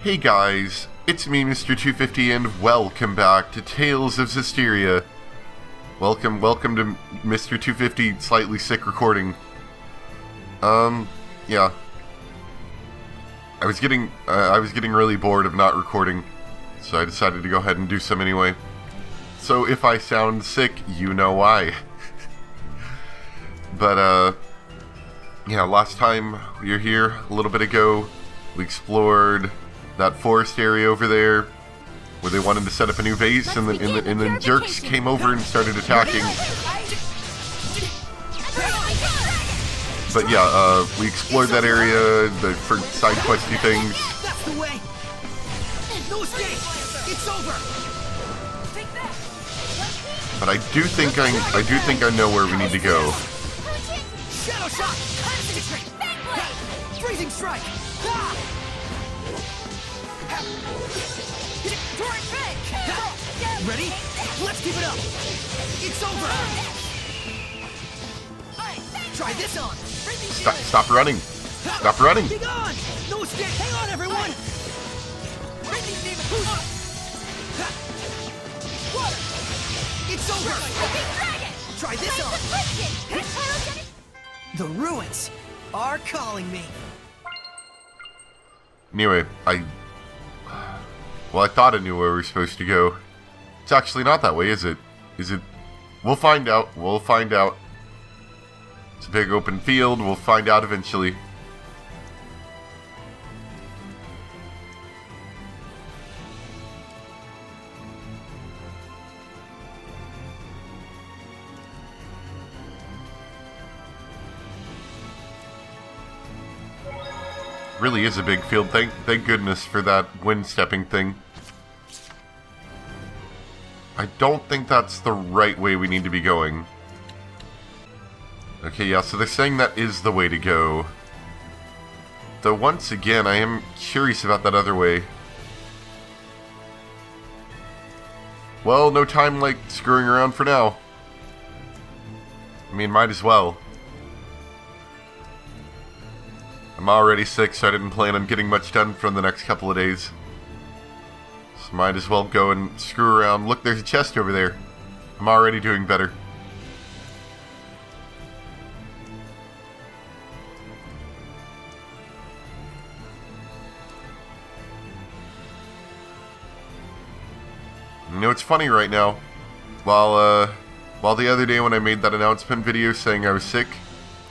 Hey guys, it's me, Mr. 250, and welcome back to Tales of Zestiria. Welcome to Mr. 250 slightly sick recording. Yeah. I was getting really bored of not recording, so I decided to go ahead and do some anyway. So if I sound sick, you know why. But, yeah, last time we were here, a little bit ago, we explored that forest area over there, where they wanted to set up a new base, and then jerks came over and started attacking. But yeah, we explored that area for side questy things. That's the way. No escape. It's over. But I do think I know where we need to go. Shadow shot. Concentrate. Freezing strike. Ready? Let's keep it up. It's over. Try this on. Stop running. Stop running. Be gone. No escape. Hang on, everyone. It's over. Try this on. The ruins are calling me. Anyway, I thought I knew where we were supposed to go. It's actually not that way, is it? Is it? We'll find out. We'll find out. It's a big open field. We'll find out eventually. Really is a big field. Thank goodness for that wind stepping thing. I don't think that's the right way we need to be going. Okay, yeah, so they're saying that is the way to go. Though once again, I am curious about that other way. Well, no time like screwing around for now. I mean, might as well. I'm already sick, so I didn't plan on getting much done for the next couple of days. So might as well go and screw around. Look, there's a chest over there. I'm already doing better. You know, it's funny right now. While the other day when I made that announcement video saying I was sick,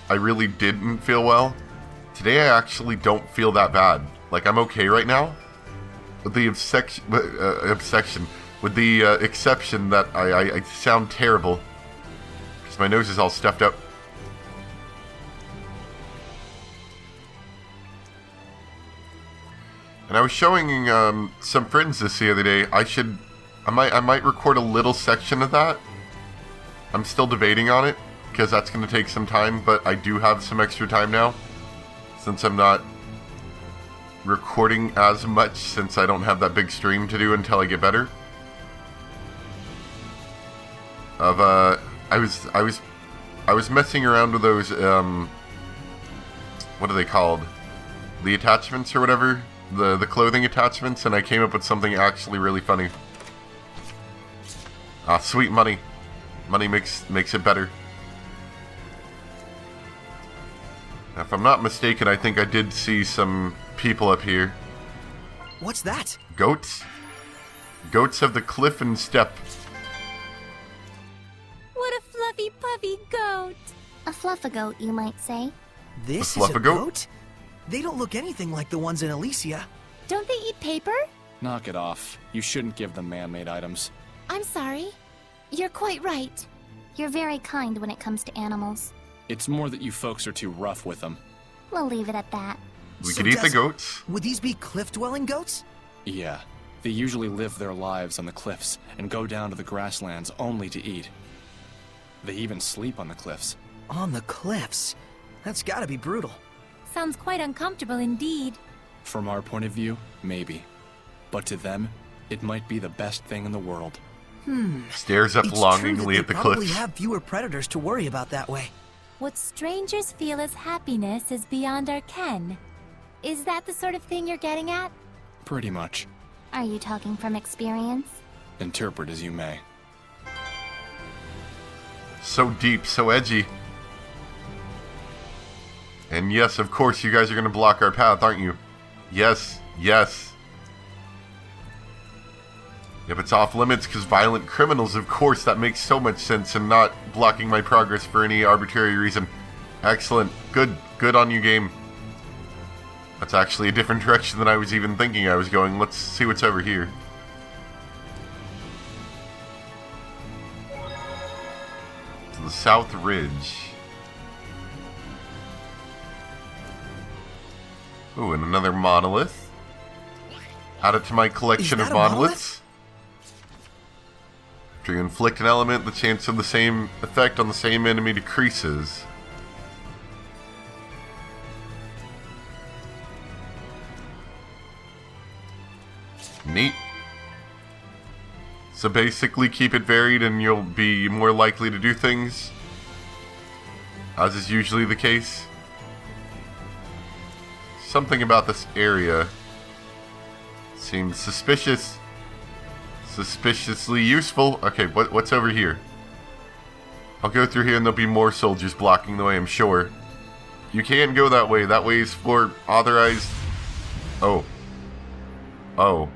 I really didn't feel well. Today I actually don't feel that bad. Like, I'm okay right now. With the exception that I sound terrible. Because my nose is all stuffed up. And I was showing some friends this the other day. I might record a little section of that. I'm still debating on it, because that's going to take some time, but I do have some extra time now. Since I'm not recording as much, since I don't have that big stream to do until I get better. I was messing around with those what are they called? The attachments or whatever, the clothing attachments, and I came up with something actually really funny. Ah, sweet money. Money makes it better. If I'm not mistaken, I think I did see some people up here. What's that? Goats? Goats of the cliff and steppe. What a fluffy puffy goat. A fluffagoat, you might say. This A is a fluffagoat? goat? They don't look anything like the ones in Elysia. Don't they eat paper? Knock it off. You shouldn't give them man-made items. I'm sorry. You're quite right. You're very kind when it comes to animals. It's more that you folks are too rough with them. We'll leave it at that. We So could eat the does- goats. Would these be cliff-dwelling goats? Yeah, they usually live their lives on the cliffs and go down to the grasslands only to eat. They even sleep on the cliffs. On the cliffs. That's gotta be brutal. Sounds quite uncomfortable indeed. From our point of view, maybe. But to them, it might be the best thing in the world. Stares up It's true longingly that at the they probably cliffs. have fewer predators to worry about that way. What strangers feel as happiness is beyond our ken. Is that the sort of thing you're getting at? Pretty much. Are you talking from experience? Interpret as you may. So deep, so edgy. And yes, of course, you guys are going to block our path, aren't you? Yes, yes. If it's off limits because violent criminals, of course, that makes so much sense, and not blocking my progress for any arbitrary reason. Excellent. Good. Good on you, game. That's actually a different direction than I was even thinking I was going. Let's see what's over here. To the South Ridge. Ooh, and another monolith. Add it to my collection of monoliths. After you inflict an element, the chance of the same effect on the same enemy decreases. Neat. So basically keep it varied and you'll be more likely to do things, as is usually the case. Something about this area seems suspicious. Suspiciously useful. Okay, what's over here? I'll go through here and there'll be more soldiers blocking the way, I'm sure. You can't go that way. That way is for authorized... Oh. Oh.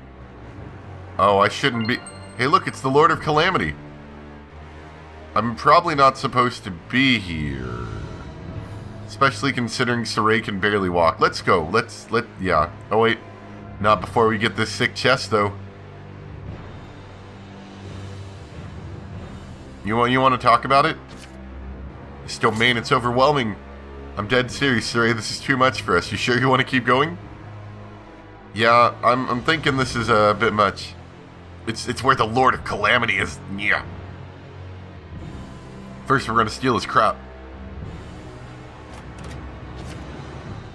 Oh, I shouldn't be... Hey, look, it's the Lord of Calamity. I'm probably not supposed to be here. Especially considering Saray can barely walk. Let's go. Yeah. Oh, wait. Not before we get this sick chest, though. You want to talk about it? This domain, it's overwhelming. I'm dead serious, Saray. This is too much for us. You sure you want to keep going? Yeah, I'm thinking this is a bit much. It's where the Lord of Calamity is. Yeah. First, we're gonna steal his crap.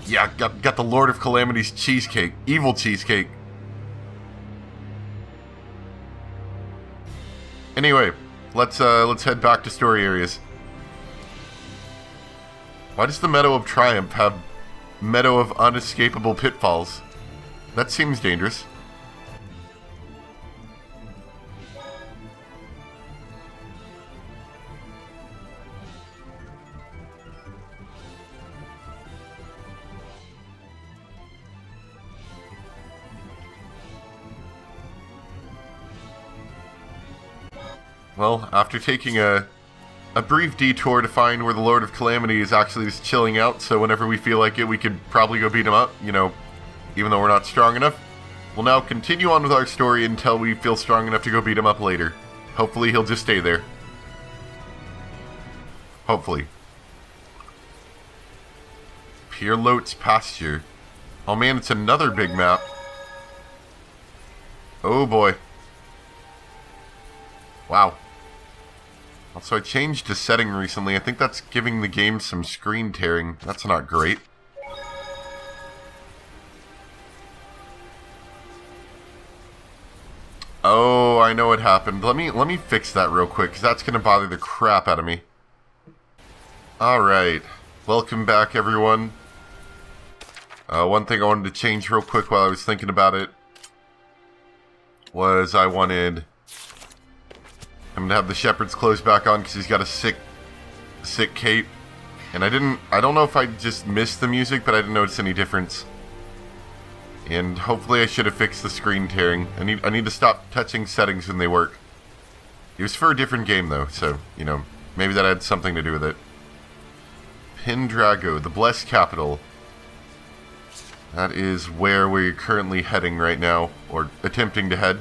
Yeah, got the Lord of Calamity's cheesecake. Evil cheesecake. Anyway, let's head back to story areas. Why does the Meadow of Triumph have Meadow of Unescapable Pitfalls? That seems dangerous. Well, after taking a brief detour to find where the Lord of Calamity is actually just chilling out, so whenever we feel like it, we could probably go beat him up, you know, even though we're not strong enough. We'll now continue on with our story until we feel strong enough to go beat him up later. Hopefully he'll just stay there. Hopefully. Pierlot's Pasture. Oh man, it's another big map. Oh boy. Wow. Also, I changed a setting recently. I think that's giving the game some screen tearing. That's not great. Oh, I know what happened. Let me fix that real quick, because that's going to bother the crap out of me. Alright. Welcome back, everyone. One thing I wanted to change real quick while I was thinking about it was I wanted him to have the shepherd's clothes back on because he's got a sick cape. And I don't know if I just missed the music, but I didn't notice any difference. And hopefully I should have fixed the screen tearing. I need to stop touching settings when they work. It was for a different game though, so, you know, maybe that had something to do with it. Pendragon, the Blessed Capital. That is where we're currently heading right now, or attempting to head.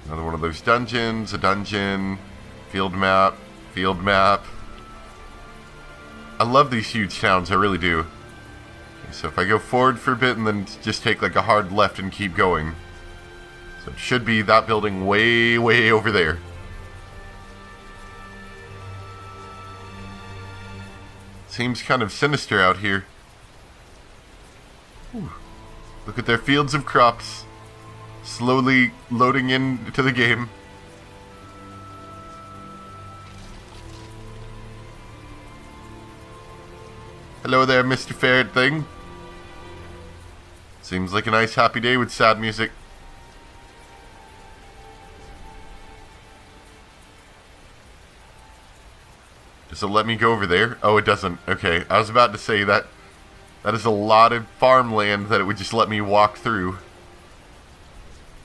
Another one of those dungeons, a dungeon, field map. I love these huge towns, I really do. Okay, so if I go forward for a bit and then just take like a hard left and keep going. So it should be that building way over there. Seems kind of sinister out here. Ooh. Look at their fields of crops. Slowly loading into the game. Hello there, Mr. Ferret Thing. Seems like a nice happy day with sad music. Does it let me go over there? Oh, it doesn't. Okay, I was about to say that is a lot of farmland that it would just let me walk through.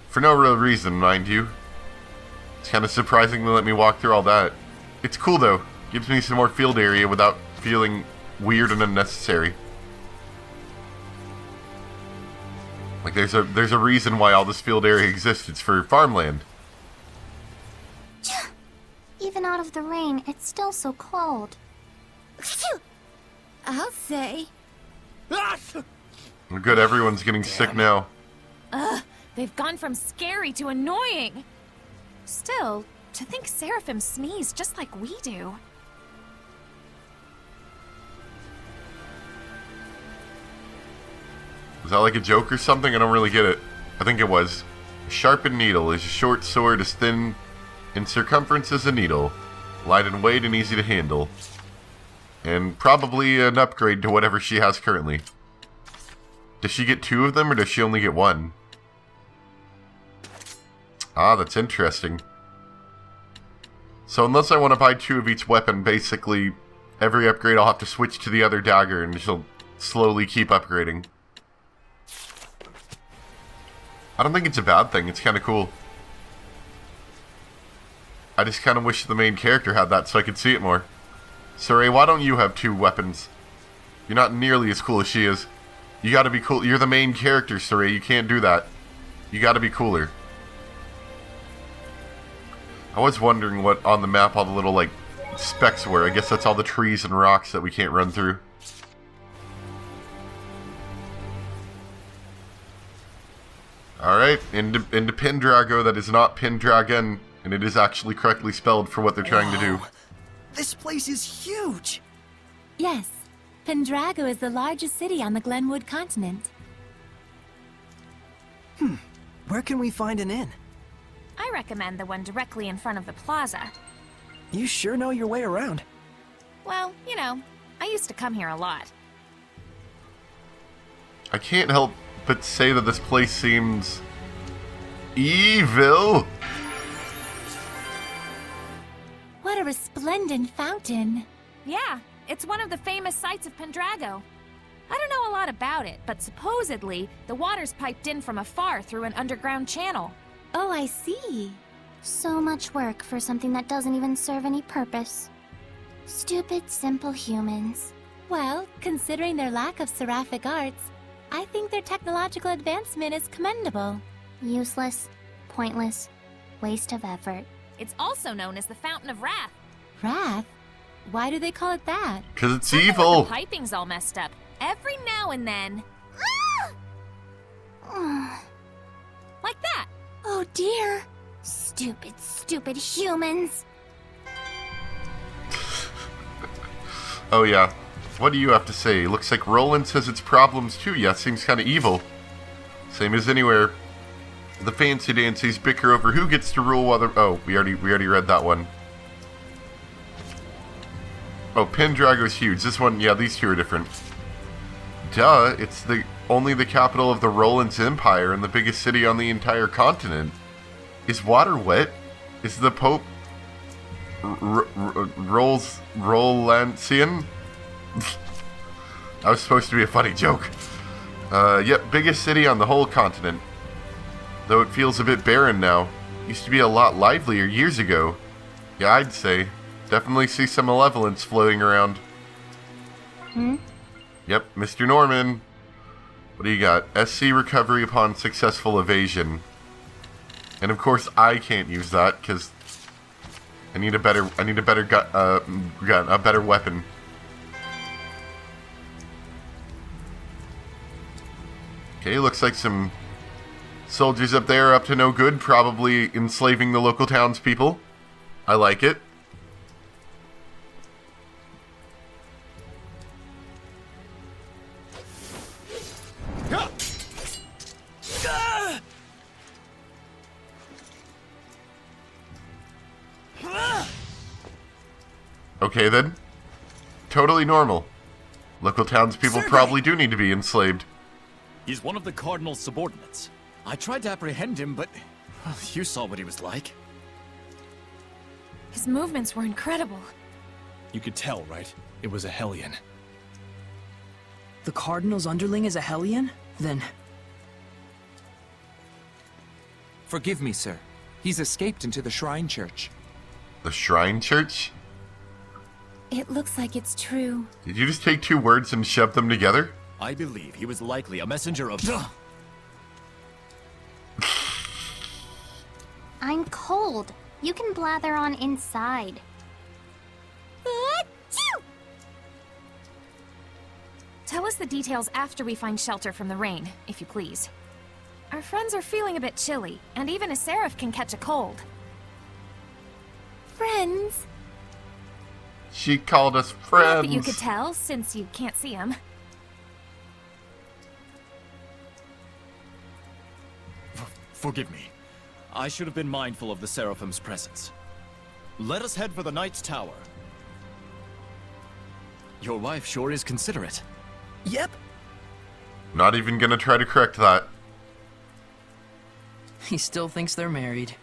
For no real reason, mind you. It's kind of surprising to let me walk through all that. It's cool though. Gives me some more field area without feeling weird and unnecessary. Like there's a reason why all this field area exists. It's for farmland. Even out of the rain, it's still so cold. I'll say. Good, everyone's getting sick now. They've gone from scary to annoying. Still, to think Seraphim sneeze just like we do. Was that like a joke or something? I don't really get it. I think it was. A sharpened needle is a short sword as thin in circumference as a needle. Light in weight and easy to handle. And probably an upgrade to whatever she has currently. Does she get 2 of them or does she only get 1? Ah, that's interesting. So unless I want to buy 2 of each weapon, basically every upgrade I'll have to switch to the other dagger and she'll slowly keep upgrading. I don't think it's a bad thing, it's kind of cool. I just kind of wish the main character had that so I could see it more. Saray, why don't you have 2 weapons? You're not nearly as cool as she is. You gotta be cool. You're the main character, Saray. You can't do that. You gotta be cooler. I was wondering what on the map all the little, like, specks were. I guess that's all the trees and rocks that we can't run through. Alright, into Pendrago. That is not Pendragon, and it is actually correctly spelled for what they're trying to do. This place is huge! Yes, Pendrago is the largest city on the Glenwood continent. Where can we find an inn? I recommend the one directly in front of the plaza. You sure know your way around. Well, you know, I used to come here a lot. I can't help but say that this place seems evil. What a resplendent fountain. Yeah, it's one of the famous sights of Pendrago. I don't know a lot about it, but supposedly the water's piped in from afar through an underground channel. Oh, I see. So much work for something that doesn't even serve any purpose. Stupid, simple humans. Well, considering their lack of seraphic arts, I think their technological advancement is commendable. Useless, pointless, waste of effort. It's also known as the Fountain of Wrath. Wrath? Why do they call it that? Because it's Something with evil. The piping's all messed up. Every now and then. Like that. Oh dear. Stupid, stupid humans. Oh yeah. What do you have to say? Looks like Roland says it's problems too. Yeah, seems kind of evil. Same as anywhere. The fancy dancies bicker over who gets to rule whether. Oh, we already read that one. Oh, Pendrago's huge. This one, yeah, these 2 are different. Duh, it's only the capital of the Roland's Empire and the biggest city on the entire continent. Is water wet? Is the Pope Rolansian? That was supposed to be a funny joke. Yep, biggest city on the whole continent. Though it feels a bit barren now. Used to be a lot livelier years ago. Yeah, I'd say. Definitely see some malevolence floating around. Yep, Mr. Norman. What do you got? SC recovery upon successful evasion. And of course I can't use that because I need a better gun, a better weapon. Okay, looks like some soldiers up there are up to no good, probably enslaving the local townspeople. I like it. Okay then. Totally normal. Local townspeople probably do need to be enslaved. He's one of the Cardinal's subordinates. I tried to apprehend him, but... well, you saw what he was like. His movements were incredible. You could tell, right? It was a Hellion. The Cardinal's underling is a Hellion? Then... Forgive me, sir. He's escaped into the Shrine Church. The Shrine Church? It looks like it's true. Did you just take two words and shove them together? I believe he was likely a messenger of... I'm cold. You can blather on inside. Tell us the details after we find shelter from the rain, if you please. Our friends are feeling a bit chilly, and even a seraph can catch a cold. Friends? She called us Not friends. that you could tell, since you can't see him. Forgive me. I should have been mindful of the Seraphim's presence. Let us head for the Knight's Tower. Your wife sure is considerate. Yep. Not even gonna try to correct that. He still thinks they're married.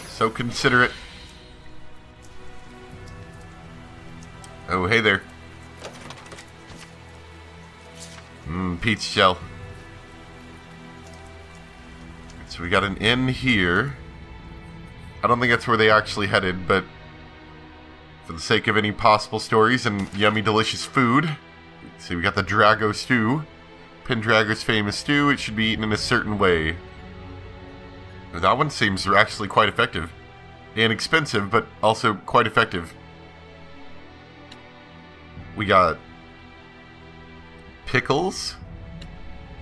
So considerate. Oh, hey there. Peach shell. So we got an inn here. I don't think that's where they actually headed, but for the sake of any possible stories and yummy, delicious food. See, we got the Drago stew. Pendragon's famous stew. It should be eaten in a certain way. That one seems actually quite effective. And expensive, but also quite effective. We got pickles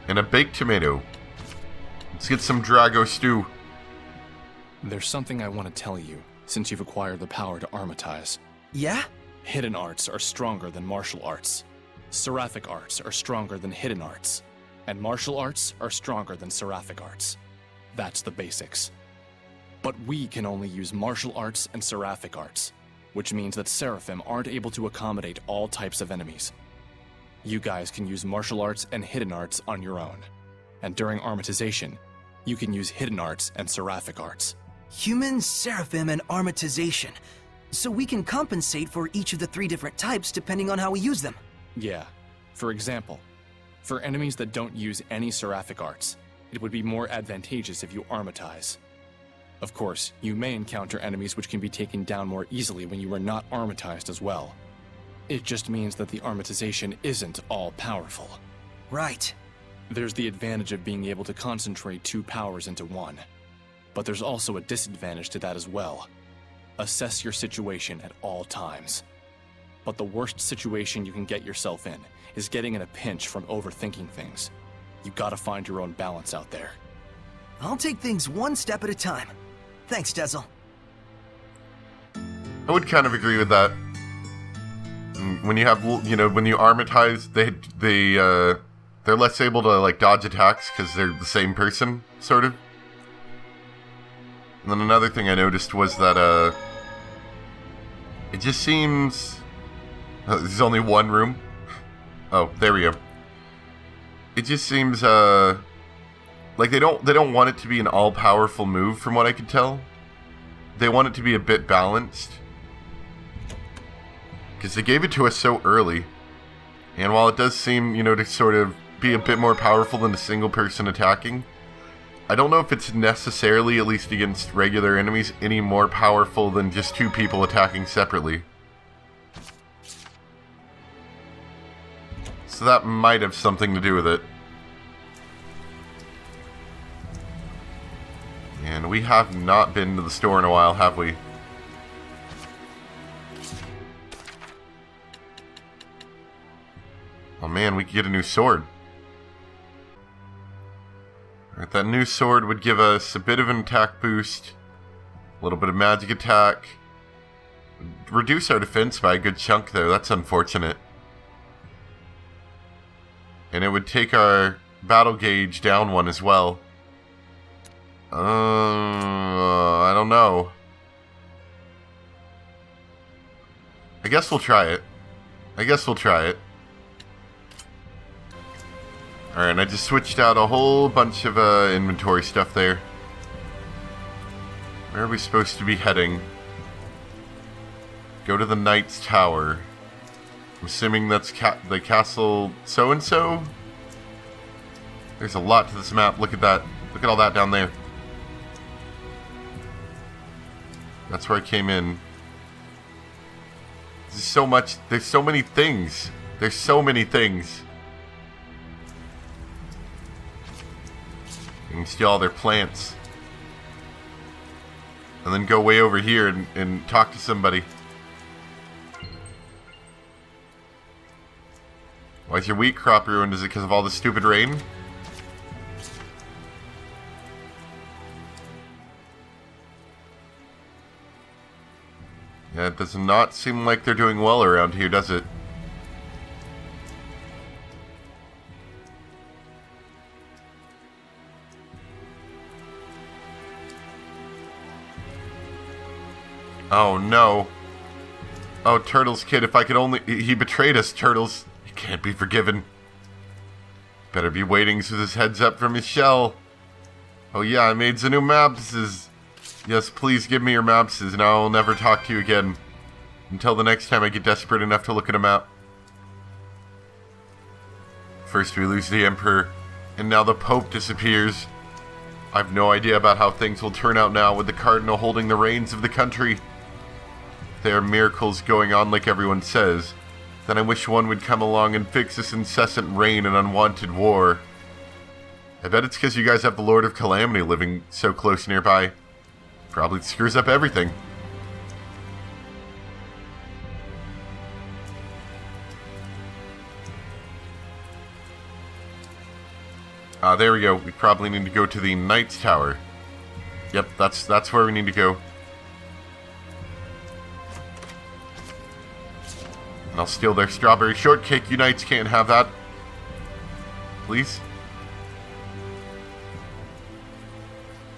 and a baked tomato. Let's get some Drago stew. There's something I want to tell you, since you've acquired the power to armatize. Yeah? Hidden arts are stronger than martial arts. Seraphic arts are stronger than hidden arts. And martial arts are stronger than seraphic arts. That's the basics. But we can only use martial arts and seraphic arts, which means that Seraphim aren't able to accommodate all types of enemies. You guys can use martial arts and hidden arts on your own. And during armatization, you can use hidden arts and seraphic arts. Human, Seraphim, and Armatization. So we can compensate for each of the 3 different types depending on how we use them. Yeah. For example, for enemies that don't use any seraphic arts, it would be more advantageous if you armatize. Of course, you may encounter enemies which can be taken down more easily when you are not armatized as well. It just means that the armatization isn't all powerful. Right. There's the advantage of being able to concentrate 2 powers into one. But there's also a disadvantage to that as well. Assess your situation at all times. But the worst situation you can get yourself in is getting in a pinch from overthinking things. You gotta find your own balance out there. I'll take things one step at a time. Thanks, Dezel. I would kind of agree with that. When you have, when you armatize, they're less able to like dodge attacks because they're the same person, sort of. And then another thing I noticed was that it just seems there's only one room. Oh, there we go. It just seems like they don't want it to be an all-powerful move, from what I could tell. They want it to be a bit balanced. Because they gave it to us so early. And while it does seem, to sort of be a bit more powerful than a single person attacking, I don't know if it's necessarily, at least against regular enemies, any more powerful than just 2 people attacking separately. So that might have something to do with it. And we have not been to the store in a while, have we? Oh man, we could get a new sword. Alright, that new sword would give us a bit of an attack boost, a little bit of magic attack. Reduce our defense by a good chunk though, that's unfortunate. And it would take our battle gauge down 1 as well. I don't know. I guess we'll try it. I guess we'll try it. Alright, I just switched out a whole bunch of inventory stuff there. Where are we supposed to be heading? Go to the Knight's Tower. I'm assuming that's the castle so-and-so? There's a lot to this map. Look at that. Look at all that down there. That's where I came in. There's so much. There's so many things. There's so many things. You can steal all their plants. And then go way over here and talk to somebody. Why is your wheat crop ruined? Is it because of all the stupid rain? Yeah, it does not seem like they're doing well around here, does it? Oh no. Oh, Turtles kid, if I could only... He betrayed us, Turtles. He can't be forgiven. Better be waiting with his heads up from his shell. Oh yeah, I made some new mapses. Yes, please give me your mapses and I will never talk to you again. Until the next time I get desperate enough to look at a map. First we lose the Emperor, and now the Pope disappears. I have no idea about how things will turn out now with the Cardinal holding the reins of the country. If there are miracles going on like everyone says, then I wish one would come along and fix this incessant rain and unwanted war. I bet it's because you guys have the Lord of Calamity living so close nearby. Probably screws up everything. There we go. We probably need to go to the Knight's Tower. Yep, that's where we need to go. And I'll steal their strawberry shortcake. You knights can't have that. Please?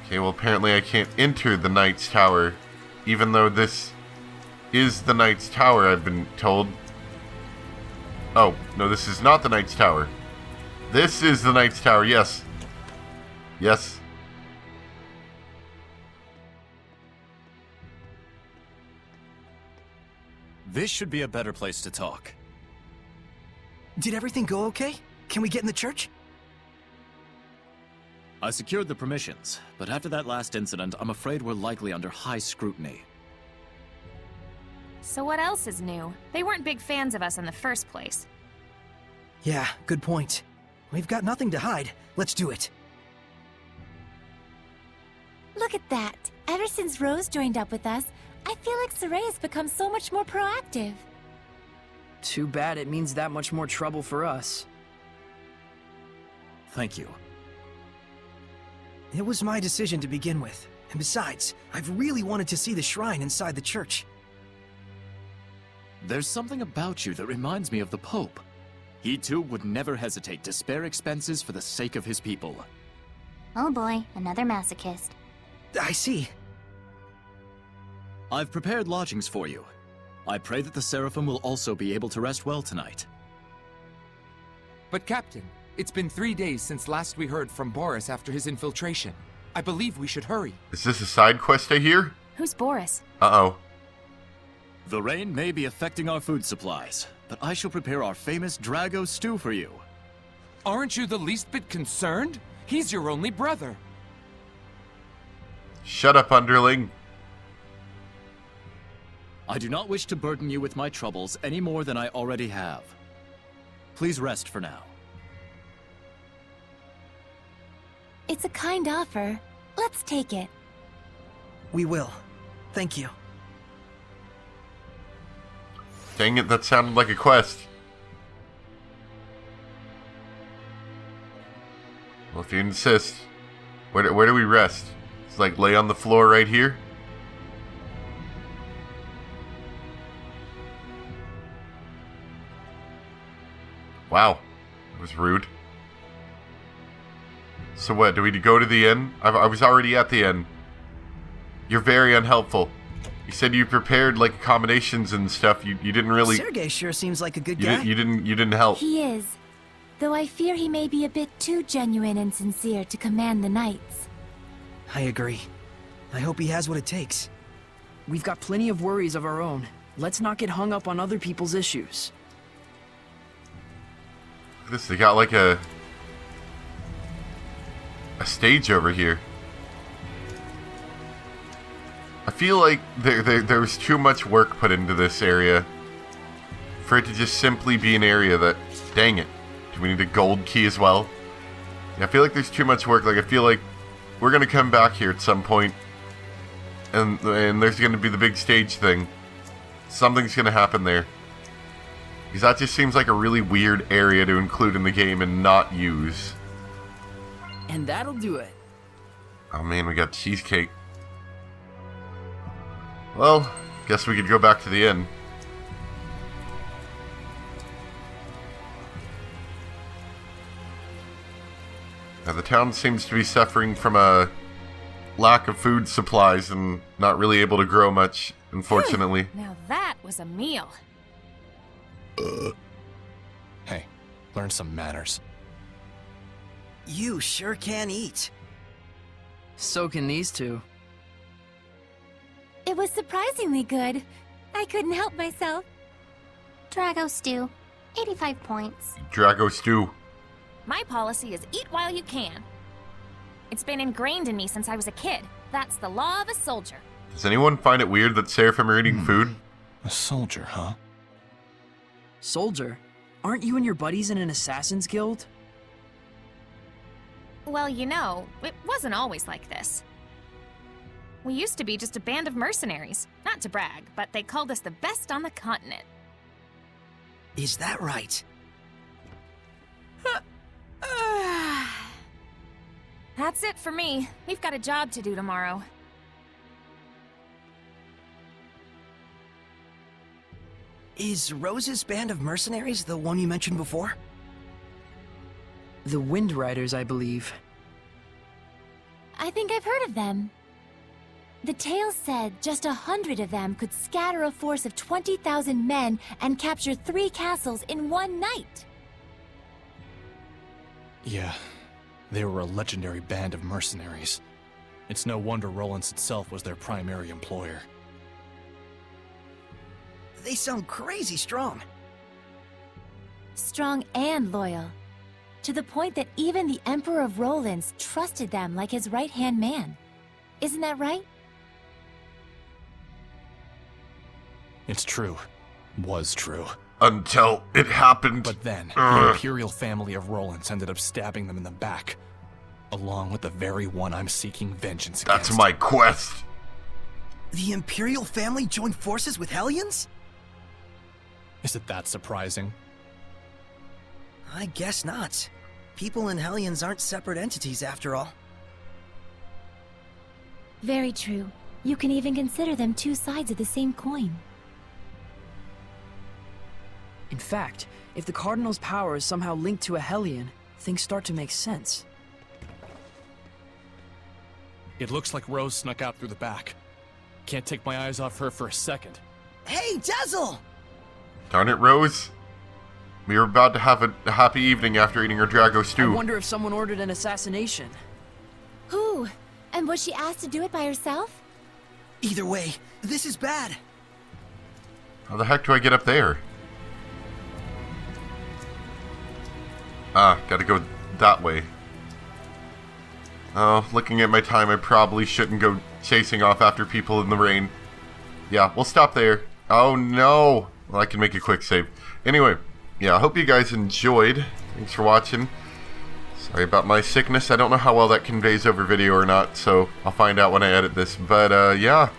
Okay, well apparently I can't enter the Knight's Tower. Even though this is the Knight's Tower, I've been told. Oh, no, this is not the Knight's Tower. This is the Knight's Tower, yes. Yes. This should be a better place to talk. Did everything go okay? Can we get in the church? I secured the permissions, but after that last incident, I'm afraid we're likely under high scrutiny. So what else is new? They weren't big fans of us in the first place. Yeah, good point. We've got nothing to hide. Let's do it. Look at that. Ever since Rose joined up with us, I feel like Saray has become so much more proactive. Too bad it means that much more trouble for us. Thank you. It was my decision to begin with. And besides, I've really wanted to see the shrine inside the church. There's something about you that reminds me of the Pope. He too would never hesitate to spare expenses for the sake of his people. Oh boy, another masochist. I see. I've prepared lodgings for you. I pray that the Seraphim will also be able to rest well tonight. But Captain, it's been 3 days since last we heard from Boris after his infiltration. I believe we should hurry. Is this a side quest I hear? Who's Boris? Uh-oh. The rain may be affecting our food supplies, but I shall prepare our famous Drago stew for you. Aren't you the least bit concerned? He's your only brother. Shut up, underling. I do not wish to burden you with my troubles any more than I already have. Please rest for now. It's a kind offer. Let's take it. We will. Thank you. Dang it, that sounded like a quest. Well, if you insist. Where do we rest? It's like lay on the floor right here? Wow. That was rude. So what, do we go to the inn? I was already at the inn. You're very unhelpful. You said you prepared like accommodations and stuff. You didn't really. Sergei sure seems like a good guy. You didn't help. He is. Though I fear he may be a bit too genuine and sincere to command the knights. I agree. I hope he has what it takes. We've got plenty of worries of our own. Let's not get hung up on other people's issues. Look at this, they got like a stage over here. I feel like there was too much work put into this area for it to just simply be an area that, dang it, do we need a gold key as well? Yeah, I feel like there's too much work. Like, I feel like we're going to come back here at some point and there's going to be the big stage thing. Something's going to happen there. Because that just seems like a really weird area to include in the game and not use. And that'll do it. Oh man, we got cheesecake. Well, guess we could go back to the inn. Now the town seems to be suffering from a lack of food supplies and not really able to grow much, unfortunately. Now that was a meal. Hey, learn some manners. You sure can eat. So can these two. It was surprisingly good. I couldn't help myself. Drago stew, 85 points. Drago stew. My policy is eat while you can. It's been ingrained in me since I was a kid. That's the law of a soldier. Does anyone find it weird that Seraphim are eating food? A soldier, huh? Soldier? Aren't you and your buddies in an assassin's guild? Well, you know, it wasn't always like this. We used to be just a band of mercenaries. Not to brag, but they called us the best on the continent. Is that right? That's it for me. We've got a job to do tomorrow. Is Rose's band of mercenaries the one you mentioned before? The Wind Riders, I believe. I think I've heard of them. The tale said just 100 of them could scatter a force of 20,000 men and capture 3 castles in one night. Yeah, they were a legendary band of mercenaries. It's no wonder Rollins itself was their primary employer. They sound crazy strong. Strong and loyal. To the point that even the Emperor of Rollins trusted them like his right-hand man. Isn't that right? It's true. Was true. Until it happened. But then, the Imperial family of Rollins ended up stabbing them in the back. Along with the very one I'm seeking vengeance against. That's my quest. The Imperial family joined forces with Hellions? Is it that surprising? I guess not. People and Hellions aren't separate entities after all. Very true. You can even consider them 2 sides of the same coin. In fact, if the Cardinal's power is somehow linked to a Hellion, things start to make sense. It looks like Rose snuck out through the back. Can't take my eyes off her for a second. Hey, Dazzle! Darn it, Rose. We were about to have a happy evening after eating our Drago stew. I wonder if someone ordered an assassination. Who? And was she asked to do it by herself? Either way, this is bad. How the heck do I get up there? Ah, gotta go that way. Oh, looking at my time, I probably shouldn't go chasing off after people in the rain. Yeah, we'll stop there. Oh no! Well, I can make a quick save. Anyway, yeah, I hope you guys enjoyed. Thanks for watching. Sorry about my sickness. I don't know how well that conveys over video or not, so I'll find out when I edit this. But, yeah,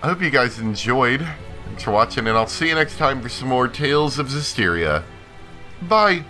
I hope you guys enjoyed. Thanks for watching, and I'll see you next time for some more Tales of Zestiria. Bye!